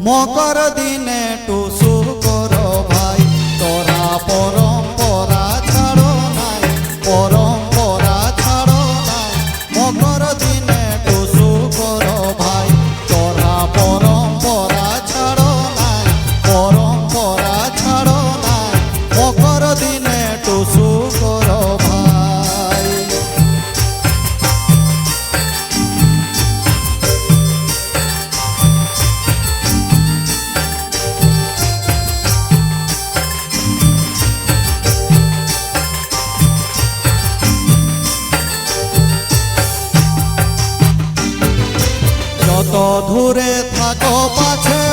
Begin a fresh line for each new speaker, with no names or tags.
মকর দিনে টুসু করো ভাই, তোরা পরম্পরা ছাড়ো নাই, পরম্পরা ছাড়ো নাই। মকর দিনে টুসু করো ভাই, তোরা পরম্পরা ছাড়ো নাই, পরম্পরা ছাড়ো নাই। মকর দিনে টুসু করো ভাই। যত দূরে থাকো পাছে